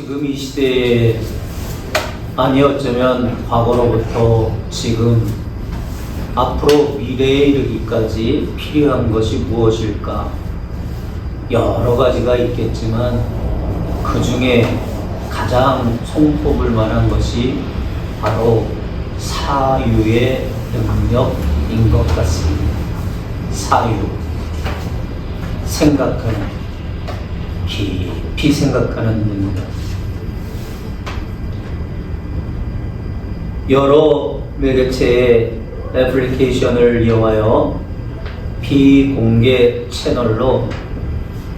지금 이 시대에 아니 어쩌면 과거로부터 지금 앞으로 미래에 이르기까지 필요한 것이 무엇일까? 여러 가지가 있겠지만 그 중에 가장 손꼽을 만한 것이 바로 사유의 능력인 것 같습니다. 사유. 생각하는, 깊이 생각하는 능력. 여러 매개체의 애플리케이션을 이용하여 비공개 채널로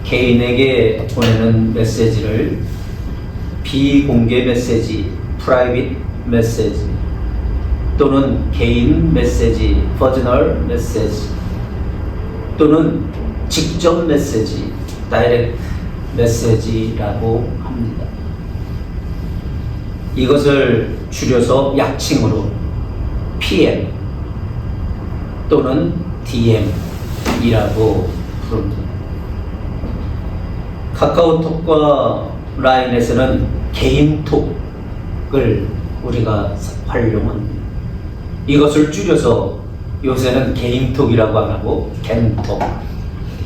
개인에게 보내는 메시지를 비공개 메시지, 프라이빗 메시지 또는 개인 메시지, 퍼스널 메시지 또는 직접 메시지, 다이렉트 메시지라고 합니다. 이것을 줄여서 약칭으로 PM 또는 DM이라고 부릅니다. 카카오톡과 라인에서는 개인톡을 우리가 활용합니다. 이것을 줄여서 요새는 개인톡이라고 안 하고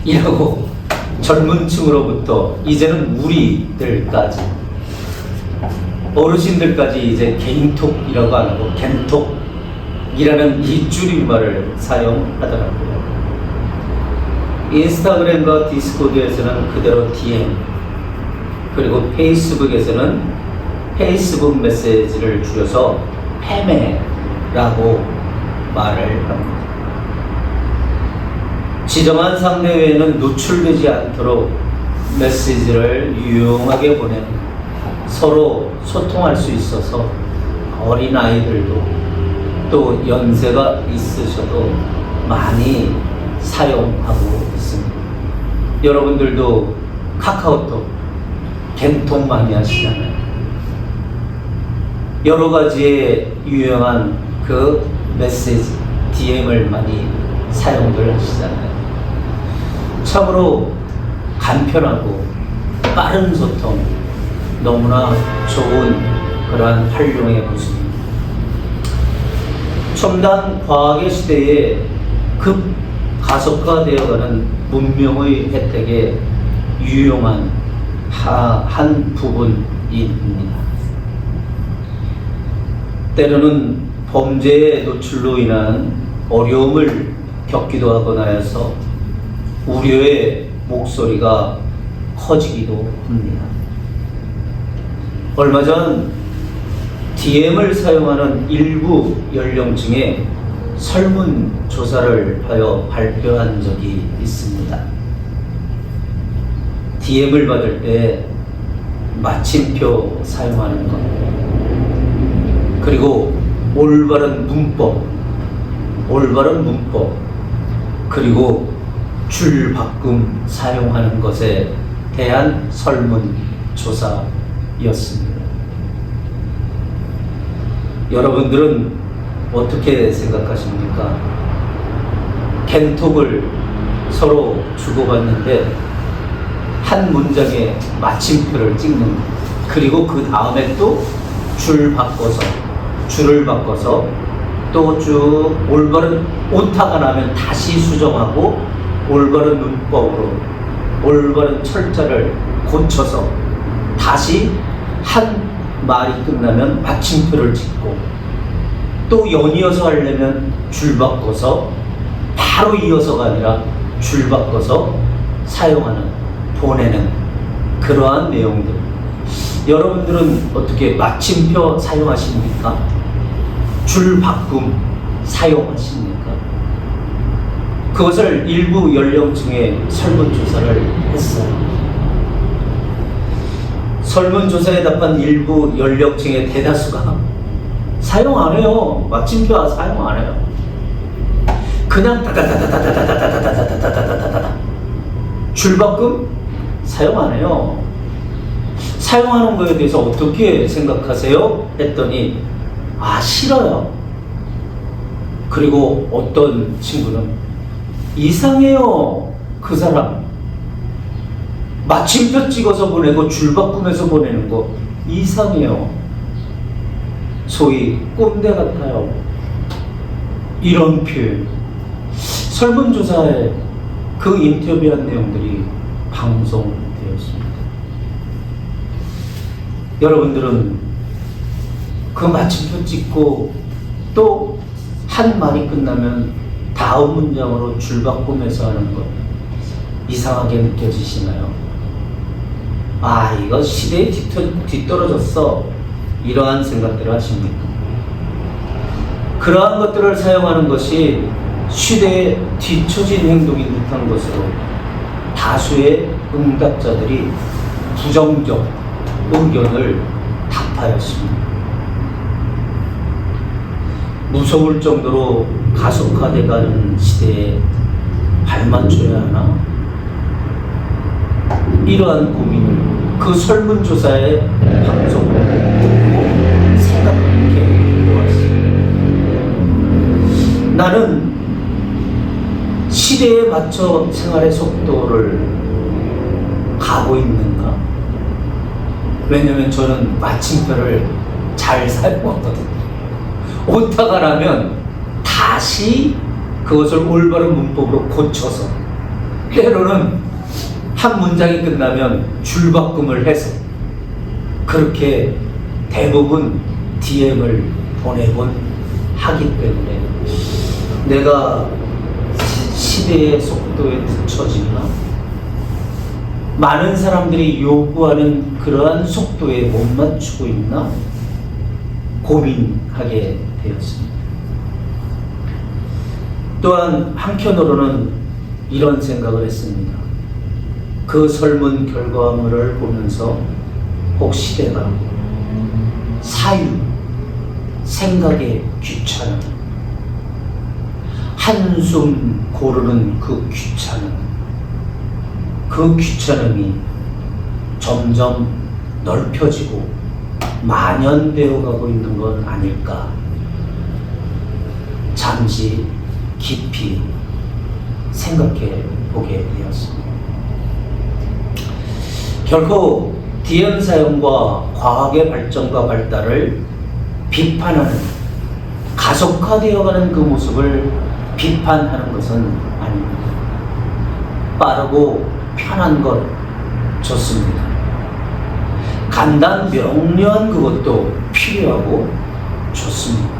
겐톡이라고 젊은 층으로부터 이제는 우리들까지 어르신들까지 이제 개인톡이라고 안 하고 겐톡이라는 이 줄임말을 사용하더라고요. 인스타그램과 디스코드에서는 그대로 DM, 그리고 페이스북에서는 페이스북 메시지를 줄여서 페메라고 말을 합니다. 지정한 상대 외에는 노출되지 않도록 메시지를 유용하게 보내는, 서로 소통할 수 있어서 어린 아이들도 또 연세가 있으셔도 많이 사용하고 있습니다. 여러분들도 카카오톡 겐톡 많이 하시잖아요. 여러 가지의 유용한 그 메시지, DM을 많이 사용들 하시잖아요. 참으로 간편하고 빠른 소통, 너무나 좋은 그러한 활용의 모습입니다. 첨단 과학의 시대에 급 가속화되어가는 문명의 혜택에 유용한 한 부분입니다. 때로는 범죄의 노출로 인한 어려움을 겪기도 하거나 해서 우려의 목소리가 커지기도 합니다. 얼마 전 DM을 사용하는 일부 연령층에 설문조사를 하여 발표한 적이 있습니다. DM을 받을 때 마침표 사용하는 것, 그리고 올바른 문법, 그리고 줄바꿈 사용하는 것에 대한 설문조사였습니다. 여러분들은 어떻게 생각하십니까? 겐톡을 서로 주고받는데 한 문장에 마침표를 찍는 것, 그리고 그 다음에 또 줄을 바꿔서 또 쭉 올바른 오타가 나면 다시 수정하고 올바른 문법으로 올바른 철자를 고쳐서 다시 한 말이 끝나면 마침표를 찍고 또 연이어서 하려면 줄 바꿔서 바로 이어서가 아니라 줄 바꿔서 사용하는, 보내는 그러한 내용들. 여러분들은 어떻게 마침표 사용하십니까? 줄 바꿈 사용하십니까? 그것을 일부 연령층에 설문조사를 했어요. 설문조사에 답한 일부 연령층의 대다수가 사용 안 해요. 마침표 사용 안 해요. 그냥 다다다다다다다다다다다다다다다다 줄바꿈 사용 안 해요. 사용하는 거에 대해서 어떻게 생각하세요? 했더니 싫어요. 그리고 어떤 친구는 이상해요. 그 사람 마침표 찍어서 보내고 줄 바꾸면서 보내는 거 이상해요. 소위 꼰대 같아요. 이런 표현. 설문조사에 그 인터뷰한 내용들이 방송되었습니다. 여러분들은 그 마침표 찍고 또 한 말이 끝나면 다음 문장으로 줄바꿈해서 하는 것 이상하게 느껴지시나요? 아, 이거 시대에 뒤떨어졌어. 이러한 생각들을 하십니까? 그러한 것들을 사용하는 것이 시대에 뒤처진 행동인 듯한 것으로 다수의 응답자들이 부정적 의견을 답하였습니다. 무서울 정도로 가속화돼가는 시대에 발맞춰야 하나? 이러한 고민을 그 설문조사의 방송을 듣고 생각해 보았습니다. 나는 시대에 맞춰 생활의 속도를 가고 있는가? 왜냐면 저는 마침표를 잘 사용하거든요. 오타가 나면 다시 그것을 올바른 문법으로 고쳐서, 때로는 한 문장이 끝나면 줄바꿈을 해서 그렇게 대부분 DM을 보내곤 하기 때문에 내가 시대의 속도에 뒤처지나 많은 사람들이 요구하는 그러한 속도에 못 맞추고 있나 고민하게 되었습니다. 또한 한편으로는 이런 생각을 했습니다. 그 설문 결과물을 보면서 혹 시대가 사유, 생각의 귀찮음, 한숨 고르는 그 귀찮음이 점점 넓혀지고 만연되어 가고 있는 건 아닐까. 잠시 깊이 생각해 보게 되었습니다. 결코 DM 사용과 과학의 발전과 발달을 비판하는, 가속화되어가는 그 모습을 비판하는 것은 아닙니다. 빠르고 편한 것 좋습니다. 간단 명료한 그것도 필요하고 좋습니다.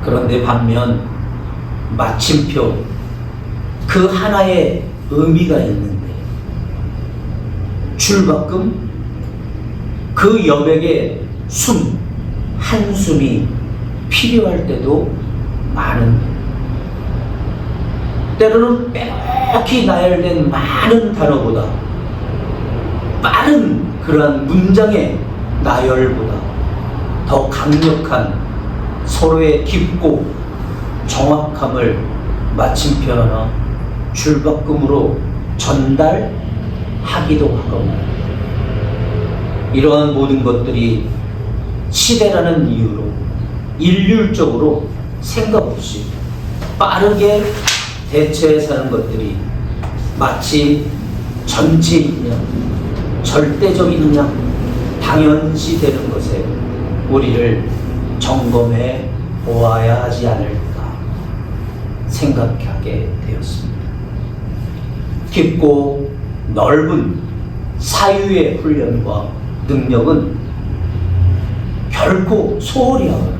그런데 반면 마침표 그 하나의 의미가 있는데 줄바꿈 그 여백의 숨, 한숨이 필요할 때도 많은, 때로는 빼곡히 나열된 많은 단어보다 빠른 그러한 문장의 나열보다 더 강력한 서로의 깊고 정확함을 마침표나 줄바꿈으로 전달하기도 하거나, 이러한 모든 것들이 시대라는 이유로 일률적으로 생각 없이 빠르게 대처해서 하는 것들이 마치 전체이냐 절대적이느냐 당연시 되는 것에 우리를 점검해 보아야 하지 않을까 생각하게 되었습니다. 깊고 넓은 사유의 훈련과 능력은 결코 소홀히 하거나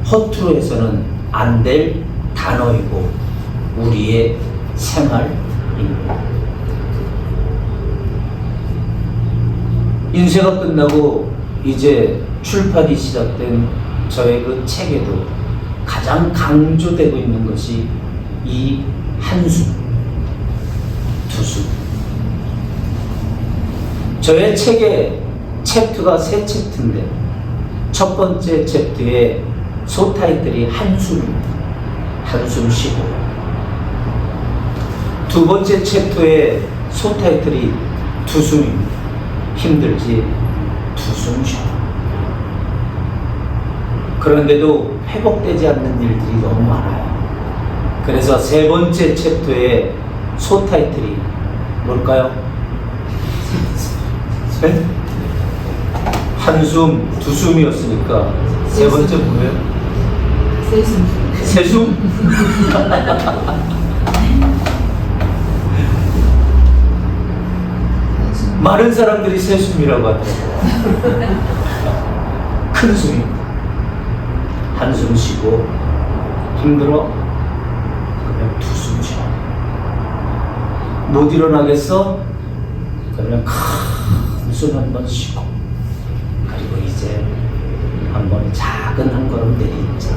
허투루 해서는 안 될 단어이고 우리의 생활입니다. 인쇄가 끝나고 이제 출판이 시작된 저의 그 책에도 가장 강조되고 있는 것이 이 한숨, 두숨. 저의 책의 챕터가 3챕터인데 첫 번째 챕터의 소타이틀이 한숨입니다. 한숨 쉬고. 두 번째 챕터의 소타이틀이 두숨입니다. 힘들지 두숨 쉬어. 그런데도 회복되지 않는 일들이 너무 많아요. 그래서 세 번째 챕터의 소타이틀이 뭘까요? 한숨, 두숨이었으니까 세 번째 뭐예요? 세숨. 세숨? 많은 사람들이 세숨이라고 하더라고요. 큰 숨이. 한숨 쉬고 힘들어? 그러면 두숨 쉬어. 못 일어나겠어? 그러면 큰 숨 한 번 쉬고, 그리고 이제 한 번 작은 한 걸음 내딛자.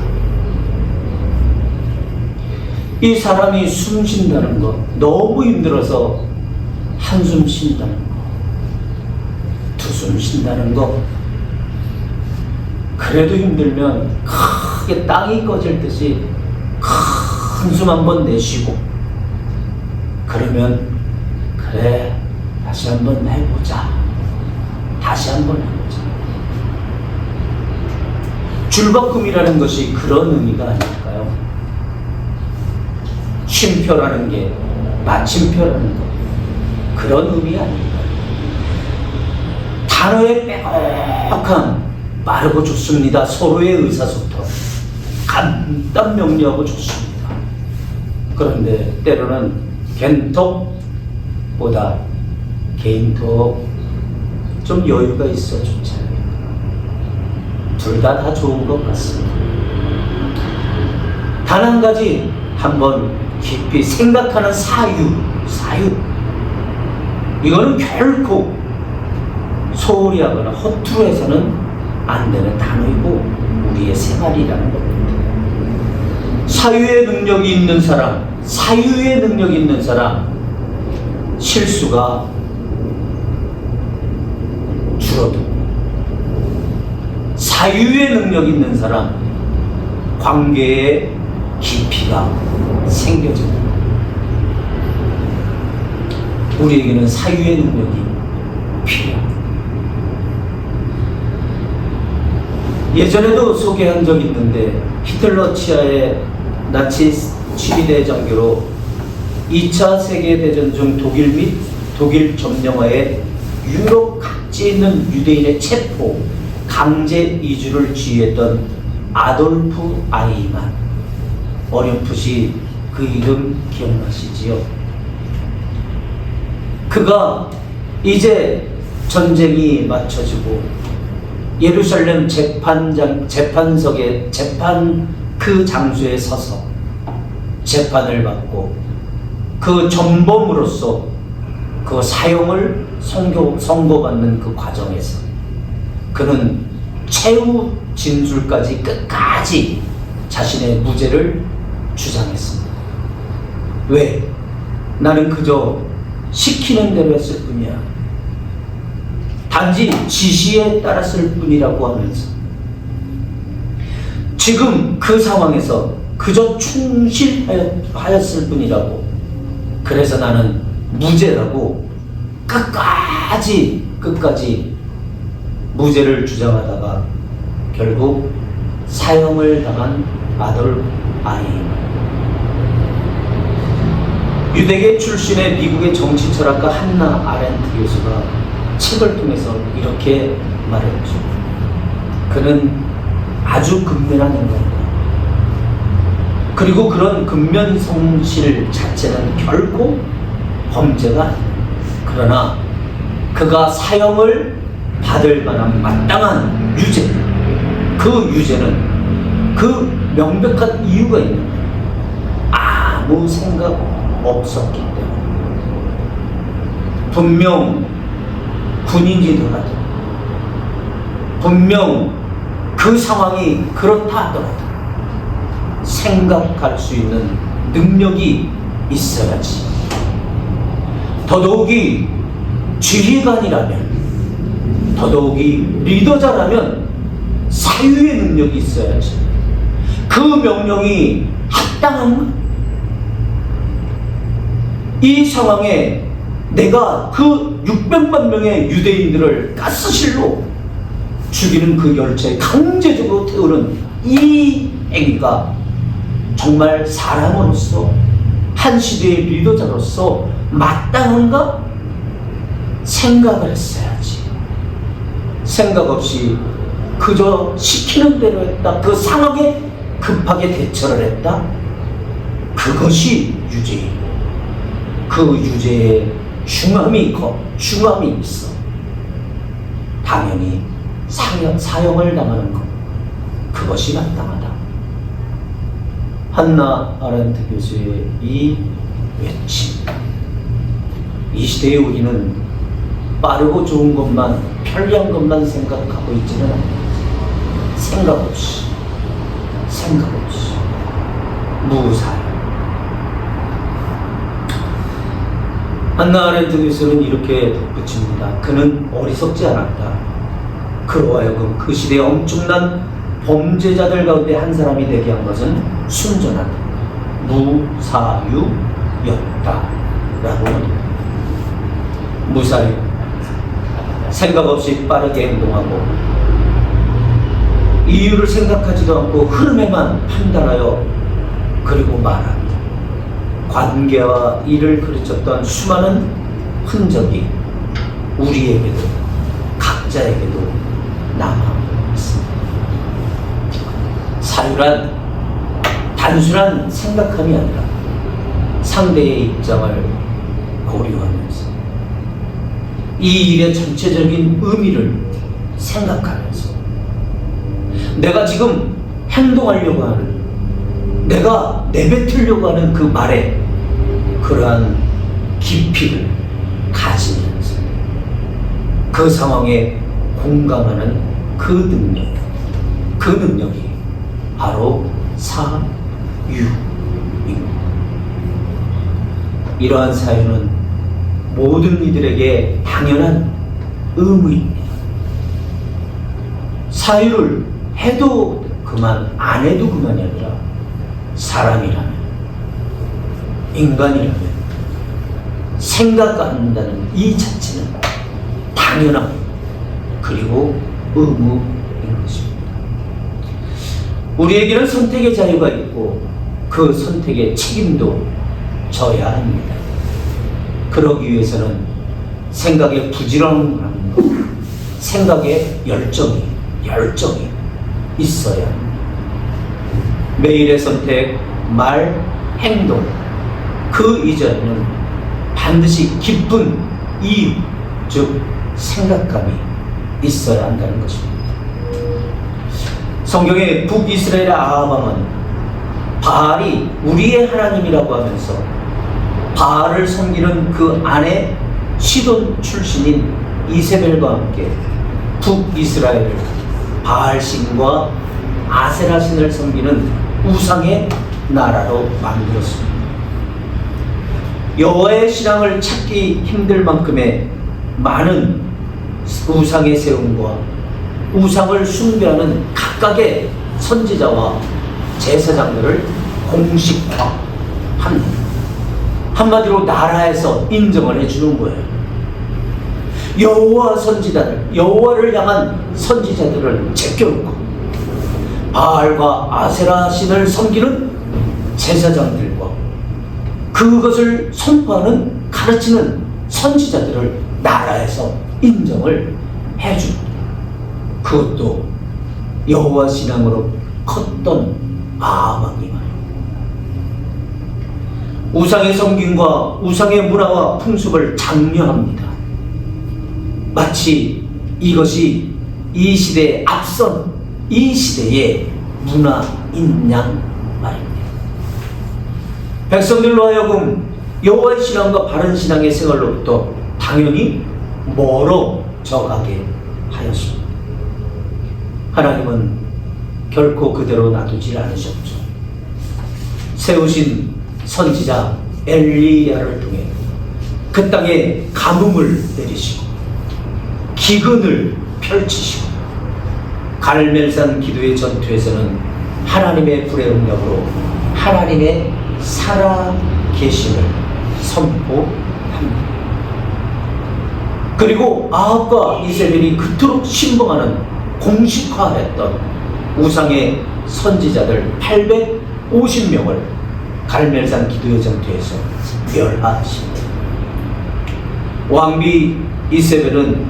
이 사람이 숨 쉰다는 거, 너무 힘들어서 한숨 쉰다는 거, 두숨 쉰다는 거, 그래도 힘들면 크게 땅이 꺼질 듯이 큰 숨 한 번 내쉬고, 그러면 그래, 다시 한번 해보자. 다시 한번 해보자. 줄바꿈이라는 것이 그런 의미가 아닐까요? 쉼표라는 게 마침표라는 것, 그런 의미 아닐까요? 단어의 빼곡한 빠르고 좋습니다. 서로의 의사소통 간단 명료하고 좋습니다. 그런데 때로는 겐톡보다 개인톡 좀 여유가 있어 좋지 않을까. 둘 다 좋은 것 같습니다. 단 한 가지 한번 깊이 생각하는 사유. 이거는 결코 소홀히 하거나 허투루 해서는 안 되는 단어이고 우리의 생활이라는 겁니다. 사유의 능력이 있는 사람, 사유의 능력이 있는 사람, 실수가 줄어들고, 사유의 능력이 있는 사람, 관계의 깊이가 생겨집니다. 우리에게는 사유의 능력이 필요합니다. 예전에도 소개한 적이 있는데, 히틀러 치하의 나치 취리대 장교로 2차 세계대전 중 독일 및 독일 점령하에 유럽 각지에 있는 유대인의 체포, 강제 이주를 지휘했던 아돌프 아이만, 어렴풋이 그 이름 기억나시지요? 그가 이제 전쟁이 맞춰지고 예루살렘 재판석에 재판 그 장소에 서서 재판을 받고 그 전범으로서 그 사형을 선고받는 그 과정에서 그는 최후 진술까지 끝까지 자신의 무죄를 주장했습니다. 왜? 나는 그저 시키는 대로 했을 뿐이야. 단지 지시에 따랐을 뿐이라고 하면서 지금 그 상황에서 그저 충실하였을 뿐이라고, 그래서 나는 무죄라고 끝까지 무죄를 주장하다가 결국 사형을 당한 아돌프 아이히만. 유대계 출신의 미국의 정치 철학가 한나 아렌트 교수가 책을 통해서 이렇게 말했죠. 그는 아주 근면한 인간이다. 그리고 그런 근면 성실 자체는 결코 범죄가 아니다. 그러나 그가 사형을 받을 만한 마땅한 유죄, 그 유죄는 그 명백한 이유가 있는 거예요. 아무 생각 없었기 때문에. 분명 군인이더라도, 분명 그 상황이 그렇다 하더라도 생각할 수 있는 능력이 있어야지. 더더욱이 지휘관이라면, 더더욱이 리더자라면 사유의 능력이 있어야지. 그 명령이 합당한가? 이 상황에 내가 그 600만 명의 유대인들을 가스실로 죽이는 그 열차에 강제적으로 태우는 이 행위가 정말 사람으로서, 한 시대의 리더자로서 마땅한가? 생각을 했어야지. 생각 없이 그저 시키는 대로 했다. 그 상황에 급하게 대처를 했다. 그것이 유죄. 그 유죄에 중함이 있어. 당연히 사형을 당하는 것. 그것이 마땅하다. 한나 아렌트 교수의 이 외침. 이 시대의 우리는 빠르고 좋은 것만, 편리한 것만 생각하고 있지는 않습니다. 생각 없이 무사히. 한나 아렌트 교수는 이렇게 덧붙입니다. 그는 어리석지 않았다. 그로 하여금 그 시대의 엄청난 범죄자들 가운데 한 사람이 되게 한 것은 순전한 무사유였다. 라고 합니다. 무사유. 생각 없이 빠르게 행동하고 이유를 생각하지도 않고 흐름에만 판단하여 그리고 말한다. 관계와 일을 그르쳤던 수많은 흔적이 우리에게도 각자에게도 남아있습니다. 사유란 단순한 생각함이 아니라 상대의 입장을 고려하면서 이 일의 전체적인 의미를 생각하면서 내가 지금 행동하려고 하는, 내가 내뱉으려고 하는 그 말에 그러한 깊이를 가지면서 그 상황에 공감하는 그 능력이 바로 사유입니다. 이러한 사유는 모든 이들에게 당연한 의무입니다. 사유를 해도 그만, 안 해도 그만이 아니라 사람이라면, 인간이라면 생각한다는 이 자체는 당연한 그리고 의무인 것입니다. 우리에게는 선택의 자유가 있고 그 선택의 책임도 져야 합니다. 그러기 위해서는 생각에 부지런함과 생각에 열정이 있어야 합니다. 매일의 선택, 말, 행동, 그 이전에는 반드시 기쁜 이유, 즉 생각감이 있어야 한다는 것입니다. 성경의 북이스라엘의 아합 왕은 바알이 우리의 하나님이라고 하면서 바알을 섬기는 그 아내 시돈 출신인 이세벨과 함께 북이스라엘을 바알신과 아세라신을 섬기는 우상의 나라로 만들었습니다. 여호와의 신앙을 찾기 힘들 만큼의 많은 우상의 세움과 우상을 숭배하는 각각의 선지자와 제사장들을 공식화합니다. 한마디로 나라에서 인정을 해주는 거예요. 여호와 선지자들, 여호와를 향한 선지자들을 제껴놓고 바알과 아세라 신을 섬기는 제사장들과 그것을 선포하는, 가르치는 선지자들을 나라에서 인정을 해줍니다. 그것도 여호와 신앙으로 컸던 아합 왕이 말이에요. 우상의 섬김과 우상의 문화와 풍습을 장려합니다. 마치 이것이 이 시대에 앞선 이 시대의 문화인 양 말입니다. 백성들로 하여금 여호와의 신앙과 바른 신앙의 생활로부터 당연히 멀어져 가게 하였습니다. 하나님은 결코 그대로 놔두지 않으셨죠. 세우신 선지자 엘리야를 통해 그 땅에 가뭄을 내리시고 기근을 펼치시고 갈멜산 기도의 전투에서는 하나님의 불의 능력으로 하나님의 살아계심을 선포합니다. 그리고 아합과 이세벨이 그토록 신봉하는 공식화했던 우상의 선지자들 850명을 갈멜산 기도의 전투에서 멸하십니다. 왕비 이세벨은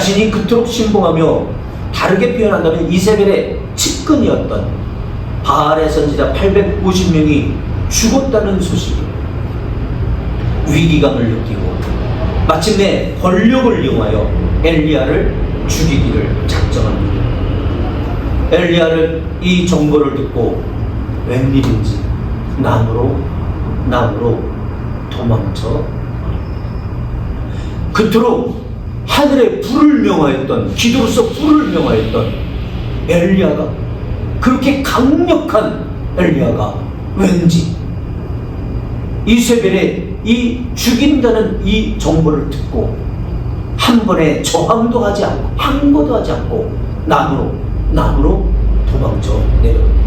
자신이 그토록 신봉하며 다르게 표현한다면 이세벨의 측근이었던 바알의 선지자 850명이 죽었다는 소식이 위기감을 느끼고 마침내 권력을 이용하여 엘리야를 죽이기를 작정합니다. 엘리야를 이 정보를 듣고 웬일인지 남으로 도망쳐 그토록 하늘에 불을 명하였던, 기도로서 불을 명하였던 엘리야가, 그렇게 강력한 엘리야가 왠지 이세벨의 이 죽인다는 이 정보를 듣고 한 번에 저항도 하지 않고 항거도 하지 않고 남으로 도망쳐 내려옵니다.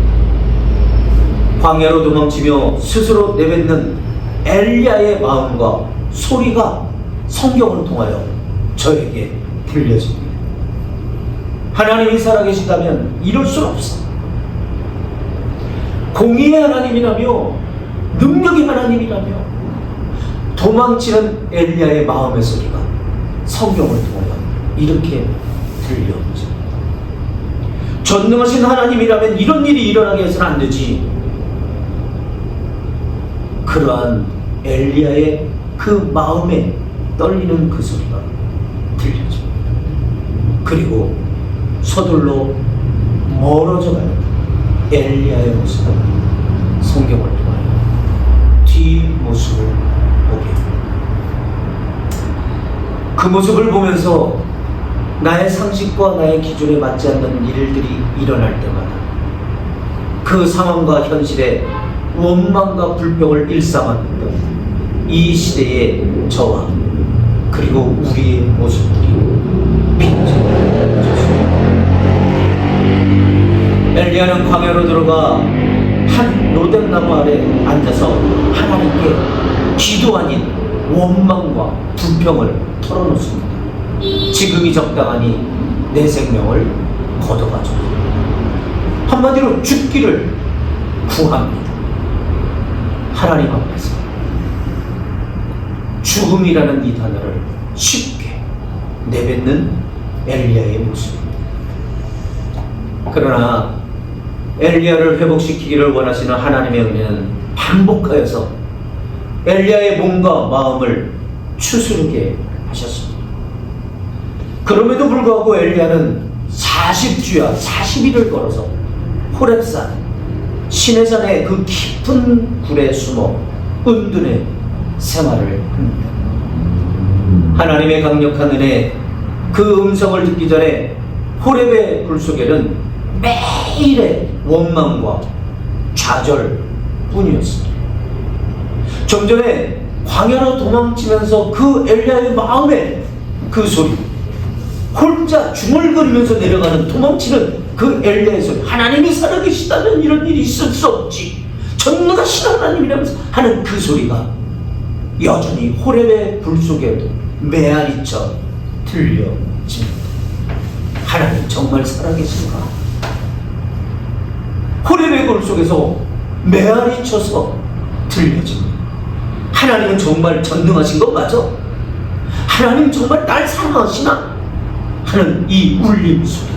광야로 도망치며 스스로 내뱉는 엘리야의 마음과 소리가 성경을 통하여 저에게 들려집니다. 하나님이 살아계시다면 이럴 수 없어. 공의의 하나님이라며 능력의 하나님이라며 도망치는 엘리야의 마음의 소리가 성경을 통하여 이렇게 들려오죠. 전능하신 하나님이라면 이런 일이 일어나게 해서는 안 되지. 그러한 엘리야의 그 마음에 떨리는 그 소리가 들려집니다. 그리고 서둘러 멀어져 가는 엘리야의 모습을 성경을 통하여 뒷모습을 보게 됩니다. 그 모습을 보면서 나의 상식과 나의 기준에 맞지 않는 일들이 일어날 때마다 그 상황과 현실에 원망과 불평을 일삼았던 이 시대의 저와 그리고 우리의 모습들이 빈정해졌습니다. 엘리야는 광야로 들어가 한 로뎀나무 아래 앉아서 하나님께 기도 아닌 원망과 불평을 털어놓습니다. 지금이 적당하니 내 생명을 걷어가줘. 한마디로 죽기를 구합니다. 하나님 앞에서 죽음이라는 이 단어를 쉽게 내뱉는 엘리야의 모습입니다. 그러나 엘리야를 회복시키기를 원하시는 하나님의 은혜는 반복하여서 엘리야의 몸과 마음을 추스르게 하셨습니다. 그럼에도 불구하고 엘리야는 40주야 40일을 걸어서 호렙산 시내산의 그 깊은 굴에 숨어 은둔의 생활을 합니다. 하나님의 강력한 은혜, 그 음성을 듣기 전에 호렙의 굴 속에는 매일의 원망과 좌절뿐이었습니다. 좀 전에 광야로 도망치면서 그 엘리야의 마음에 그 소리, 혼자 중얼거리면서 내려가는 도망치는 그 엘리야의 소리, 하나님이 살아계시다면 이런 일이 있을 수 없지, 전능하신 하나님이라면서 하는 그 소리가 여전히 호렙의 불 속에도 메아리쳐 들려집니다. 하나님 정말 살아계신가? 호렙의 불 속에서 메아리쳐서 들려집니다. 하나님은 정말 전능하신 것 맞아? 하나님 정말 날 사랑하시나? 하는 이 울림 소리,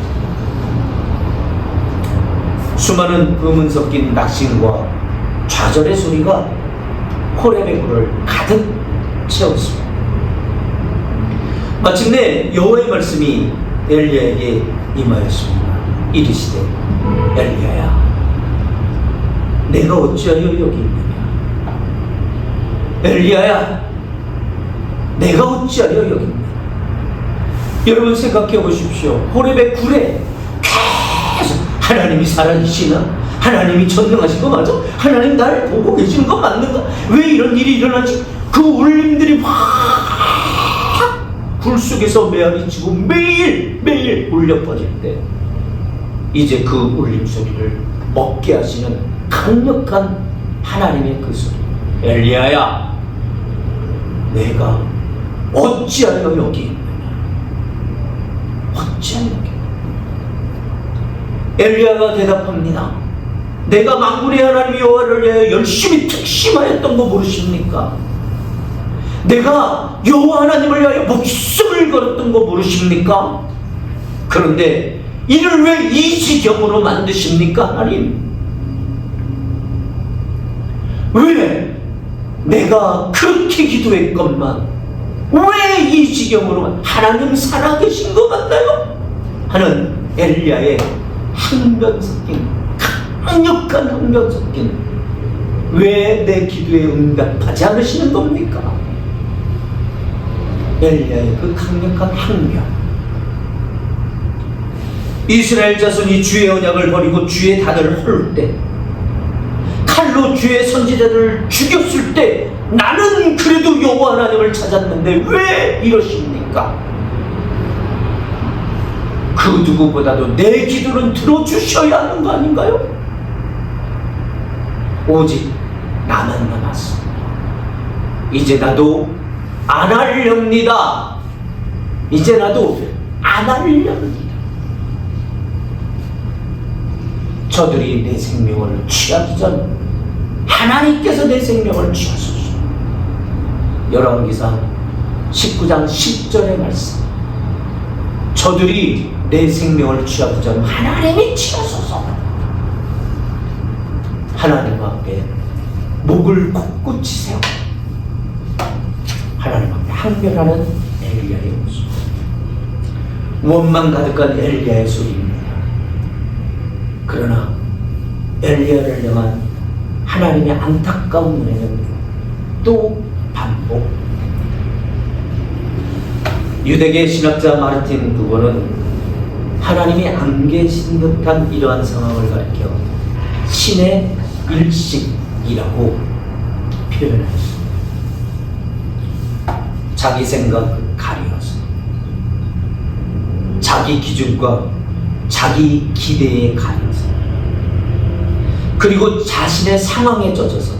수많은 음은 섞인 낙심과 좌절의 소리가 호렙의 굴을 가득 채웠습니다. 마침내 여호와의 말씀이 엘리야에게 임하였습니다. 이르시되 엘리야야, 내가 어찌하여 여기 있느냐? 엘리야야, 내가 어찌하여 여기 있느냐? 여러분 생각해 보십시오. 호렙의 굴에 계속 하나님이 살아계시나? 하나님이 전능하신 거 맞아? 하나님 날 보고 계시는 거 맞는가? 왜 이런 일이 일어나지? 그 울림들이 굴 속에서 메아리치고 매일 울려 퍼질 때 이제 그 울림 소리를 먹게 하시는 강력한 하나님의 그 소리, 엘리야야, 내가 어찌하여 여기 있느냐? 어찌하여 여기 있느냐? 엘리야가 대답합니다. 내가 만군의 하나님 여호와를 위하여 열심히 특심하였던 거 모르십니까? 내가 여호와 하나님을 위하여 목숨을 걸었던 거 모르십니까? 그런데 이를 왜 이 지경으로 만드십니까, 하나님? 왜 내가 그렇게 기도했건만 왜 이 지경으로 하나님 살아계신 것 같나요? 하는 엘리야의 항변 섞인, 강력한 항변 섞인, 왜 내 기도에 응답하지 않으시는 겁니까? 엘리야의 그 강력한 항변. 이스라엘 자손이 주의 언약을 버리고 주의 단을 헐 때, 칼로 주의 선지자들을 죽였을 때 나는 그래도 여호와 하나님을 찾았는데 왜 이러십니까? 그 누구보다도 내 기도는 들어주셔야 하는 거 아닌가요? 오직 나만 남았습니다. 이제 나도 안 하렵니다. 이제 나도 안 하렵니다. 저들이 내 생명을 취하기 전 하나님께서 내 생명을 취하소서. 열왕기상 19장 10절의 말씀. 저들이 내 생명을 취하기 전 하나님이 취하소서. 하나님 앞에 목을 굳굳이 세워 하나님 앞에 항변하는 엘리야의 모습. 원망 가득한 엘리야의 소리입니다. 그러나 엘리야를 향한 하나님의 안타까운 눈에는 또 반복. 유대계 신학자 마르틴 부고는 하나님이 안 계신 듯한 이러한 상황을 가리켜 신의 일식이라고 표현했습니다. 자기 생각 가려서, 자기 기준과 자기 기대에 가려서, 그리고 자신의 상황에 젖어서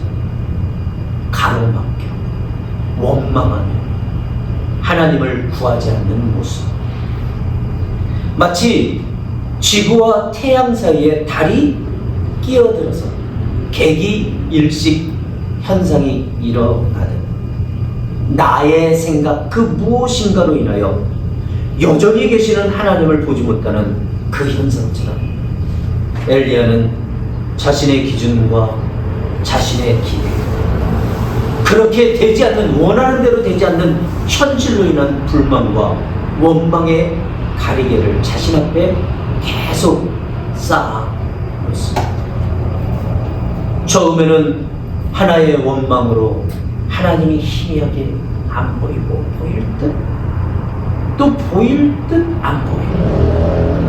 가로막혀 원망하며 하나님을 구하지 않는 모습. 마치 지구와 태양 사이에 달이 끼어들어서 개기일식 현상이 일어나듯 나의 생각 그 무엇인가로 인하여 여전히 계시는 하나님을 보지 못하는 그 현상처럼 엘리야는 자신의 기준과 자신의 기대, 그렇게 되지 않는, 원하는 대로 되지 않는 현실로 인한 불만과 원망의 가리개를 자신 앞에 계속 쌓아놓습니다. 처음에는 하나의 원망으로 하나님이 희미하게 안 보이고 보일 듯, 또 보일 듯 안 보이고,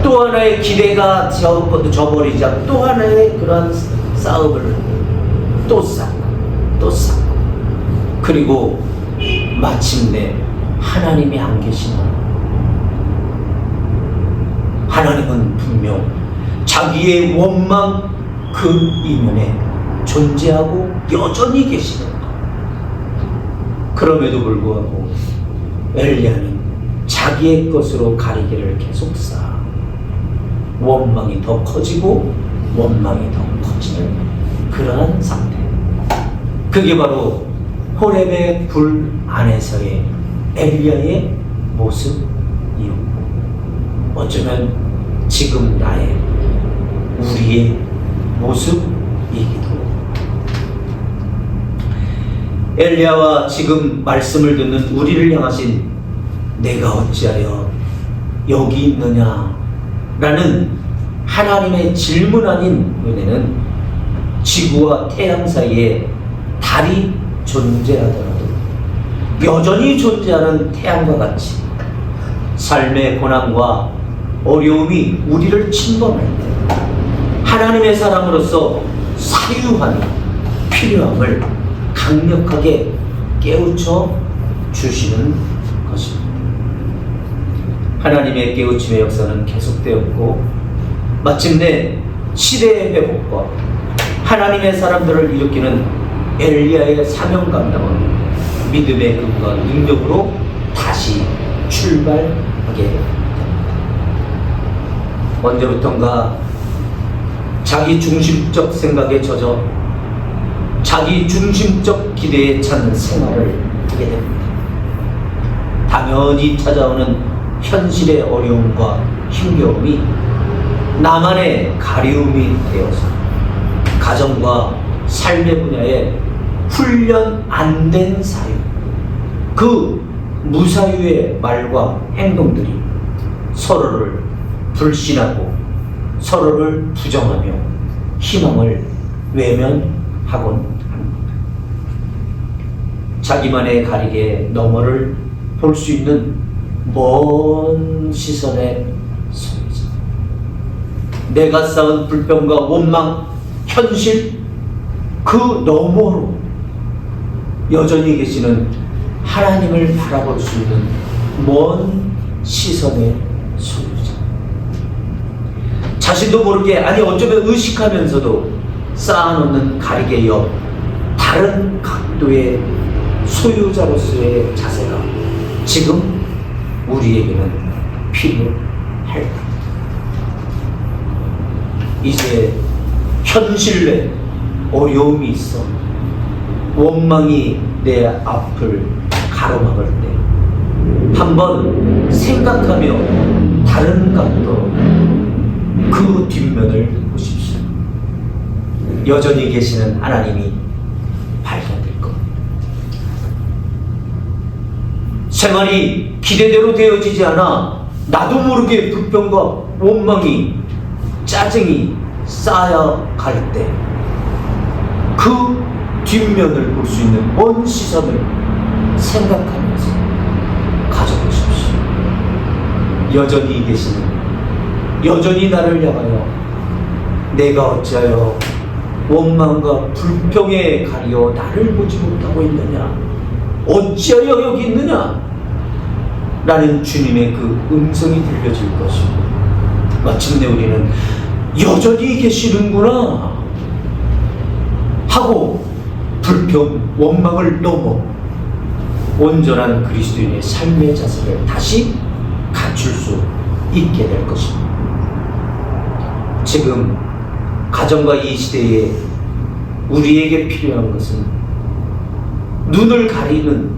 또 하나의 기대가 저버리자 또 하나의 그러한 싸움을 또 쌓고 또 쌓고, 그리고 마침내 하나님이 안 계시나. 하나님은 분명 자기의 원망 그 이면에 존재하고 여전히 계시는 것. 그럼에도 불구하고 엘리야는 자기의 것으로 가리개를 계속 쌓아 원망이 더 커지고 원망이 더 커지는 그러한 상태. 그게 바로 호렙의 불 안에서의 엘리야의 모습이었고, 어쩌면 지금 나의, 우리의 모습이기도. 엘리야와 지금 말씀을 듣는 우리를 향하신 내가 어찌하여 여기 있느냐 라는 하나님의 질문 아닌 은혜는 지구와 태양 사이에 달이 존재하더라도 여전히 존재하는 태양과 같이 삶의 고난과 어려움이 우리를 침범할 때 하나님의 사람으로서 사유함이 필요함을 강력하게 깨우쳐 주시는 것입니다. 하나님의 깨우침의 역사는 계속되었고, 마침내 시대의 회복과 하나님의 사람들을 일으키는 엘리야의 사명 감당은 믿음의 근과 능력으로 다시 출발하게 됩니다. 언제부턴가 자기 중심적 생각에 젖어 자기 중심적 기대에 찬 생활을 하게 됩니다. 당연히 찾아오는 현실의 어려움과 힘겨움이 나만의 가리움이 되어서 가정과 삶의 분야에 훈련 안 된 사유, 그 무사유의 말과 행동들이 서로를 불신하고 서로를 부정하며 희망을 외면하곤 합니다. 자기만의 가리개 너머를 볼 수 있는 먼 시선의 소유자, 내가 쌓은 불평과 원망, 현실 그 너머로 여전히 계시는 하나님을 바라볼 수 있는 먼 시선의 소유자, 자신도 모르게, 아니 어쩌면 의식하면서도 쌓아놓는 가리개 옆 다른 각도의 소유자로서의 자세가 지금 우리에게는 필요할 겁니다. 이제 현실에 어려움이 있어 원망이 내 앞을 가로막을 때 한번 생각하며 다른 각도로 그 뒷면을 보십시오. 여전히 계시는 하나님이 발견될 겁니다. 생활이 기대대로 되어지지 않아 나도 모르게 불평과 원망이, 짜증이 쌓여갈 때 그 뒷면을 볼 수 있는 먼 시선을 생각하면서 가져보십시오. 여전히 계시는, 여전히 나를 향하여 내가 어찌하여 원망과 불평에 가려 나를 보지 못하고 있느냐, 어찌하여 여기 있느냐 라는 주님의 그 음성이 들려질 것이고, 마침내 우리는 여전히 계시는구나 하고 불평, 원망을 넘어 온전한 그리스도인의 삶의 자세를 다시 갖출 수 있게 될 것입니다. 지금 가정과 이 시대에 우리에게 필요한 것은 눈을 가리는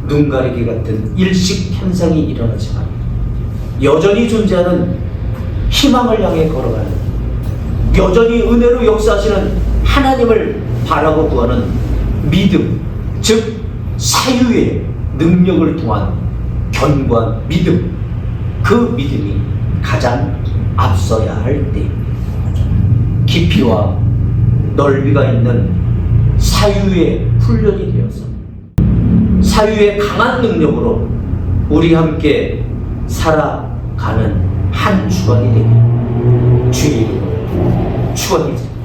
눈 가리기 같은 일식 현상이 일어나지만 여전히 존재하는 희망을 향해 걸어가는, 여전히 은혜로 역사하시는 하나님을 바라고 구하는 믿음, 즉 사유의 능력을 통한 견고한 믿음, 그 믿음이 가장 앞서야 할 때입니다. 깊이와 넓이가 있는 사유의 훈련이 되어서 사유의 강한 능력으로 우리 함께 살아가는 한 주간이 되길 주의 이름으로 축원드립니다.